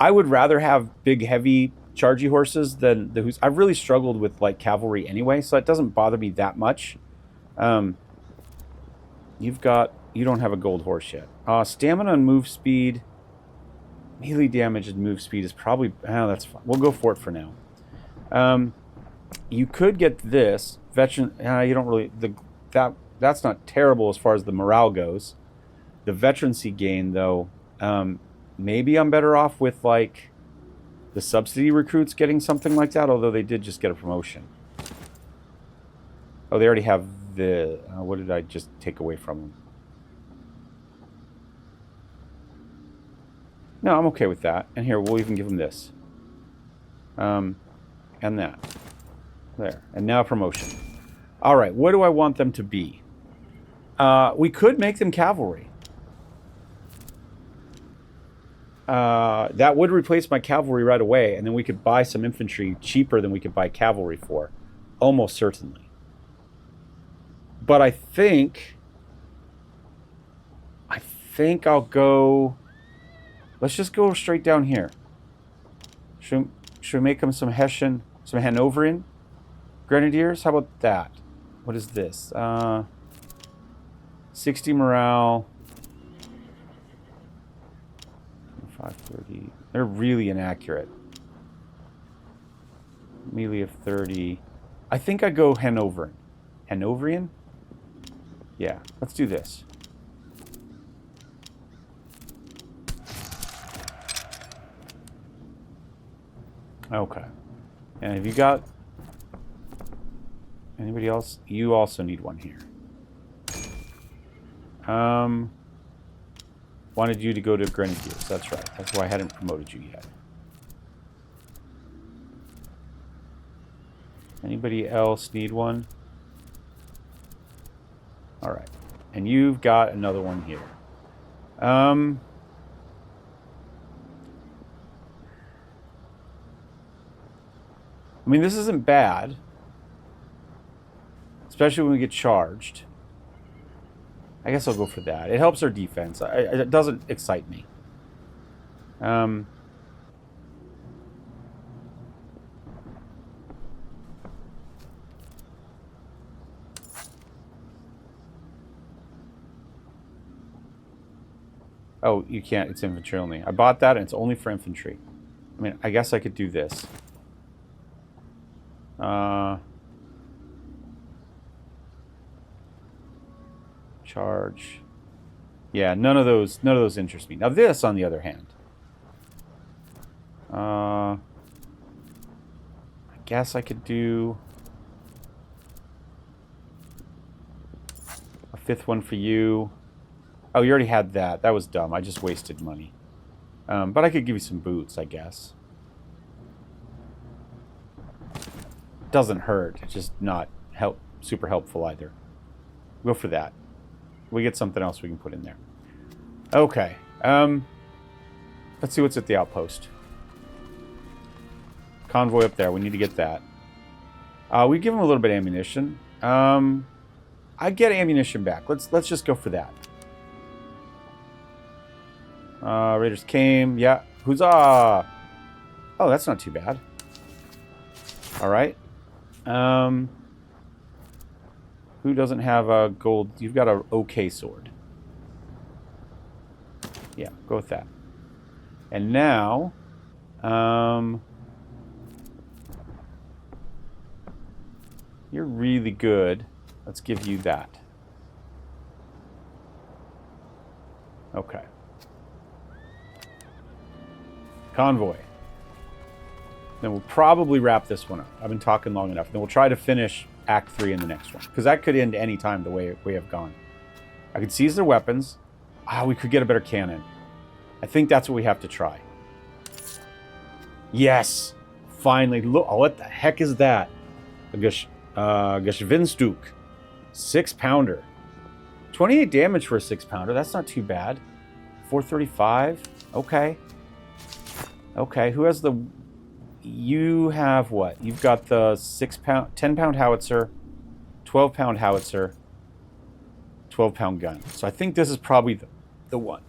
I would rather have big, heavy, chargy horses than the Who's. I've really struggled with, like, cavalry anyway, so it doesn't bother me that much. You don't have a gold horse yet. Stamina and move speed. Melee damage and move speed is probably... that's fine. We'll go for it for now. You could get this. Veteran... you don't really... That's not terrible as far as the morale goes. The veterancy gain, though... maybe I'm better off with, like, the subsidy recruits getting something like that, although they did just get a promotion. Oh, they already have the... what did I just take away from them? No, I'm okay with that. And here, we'll even give them this. And that. There. And now promotion. All right, what do I want them to be? We could make them cavalry. That would replace my cavalry right away, and then we could buy some infantry cheaper than we could buy cavalry for. Almost certainly. But I think I'll go... Let's just go straight down here. Should we make them some Hessian, some Hanoverian Grenadiers? How about that? What is this? 60 morale. 530. They're really inaccurate. Melee of 30. I think I go Hanoverian. Hanoverian? Yeah, let's do this. Okay. And have you got anybody else? You also need one here. Wanted you to go to Grenadiers. That's right. That's why I hadn't promoted you yet. Anybody else need one? All right. And you've got another one here. I mean, this isn't bad. Especially when we get charged. I guess I'll go for that. It helps our defense. It doesn't excite me. Oh, you can't. It's infantry only. I bought that, and it's only for infantry. I mean, I guess I could do this. Charge. Yeah, none of those interest me. Now this, on the other hand, I guess I could do a 5th one for you. Oh, you already had that. That was dumb. I just wasted money. But I could give you some boots, I guess. Doesn't hurt. It's just not super helpful either. Go for that. We get something else we can put in there. Okay. Let's see what's at the outpost. Convoy up there. We need to get that. We give him a little bit of ammunition. I get ammunition back. Let's just go for that. Raiders came. Yeah. Huzzah! Oh, that's not too bad. All right. Who doesn't have a gold? You've got a okay sword. Yeah, go with that. And now, you're really good. Let's give you that. Okay. Convoy. Then we'll probably wrap this one up. I've been talking long enough. Then we'll try to finish Act 3 in the next one. Because that could end any time the way we have gone. I could seize their weapons. We could get a better cannon. I think that's what we have to try. Yes! Finally. Look, oh, what the heck is that? A Geschwindstuk. 6-pounder. 28 damage for a 6-pounder. That's not too bad. 435. Okay. Okay, who has the... You have what? You've got the 10-pound howitzer, 12-pound howitzer, 12-pound gun. So I think this is probably the one.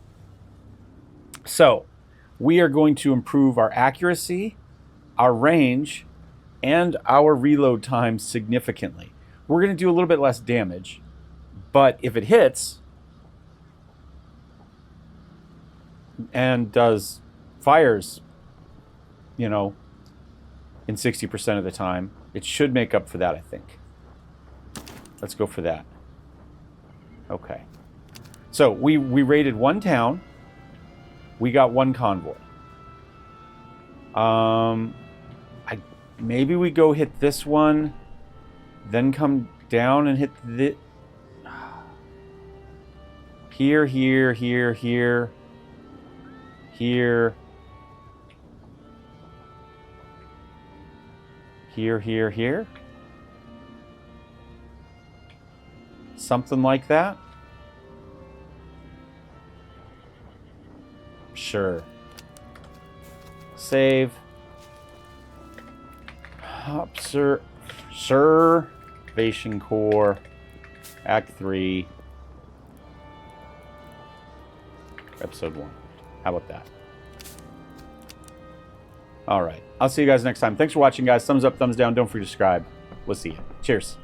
So we are going to improve our accuracy, our range, and our reload time significantly. We're going to do a little bit less damage, but if it hits and fires, you know, in 60% of the time, it should make up for that, I think. Let's go for that. Okay. So we raided one town. We got one convoy. Maybe we go hit this one, then come down and hit the here, here, here, here, here. Here, here, here. Something like that. Sure. Save. Observation Corp. Act 3. Episode 1. How about that? All right. I'll see you guys next time. Thanks for watching, guys. Thumbs up, thumbs down. Don't forget to subscribe. We'll see you. Cheers.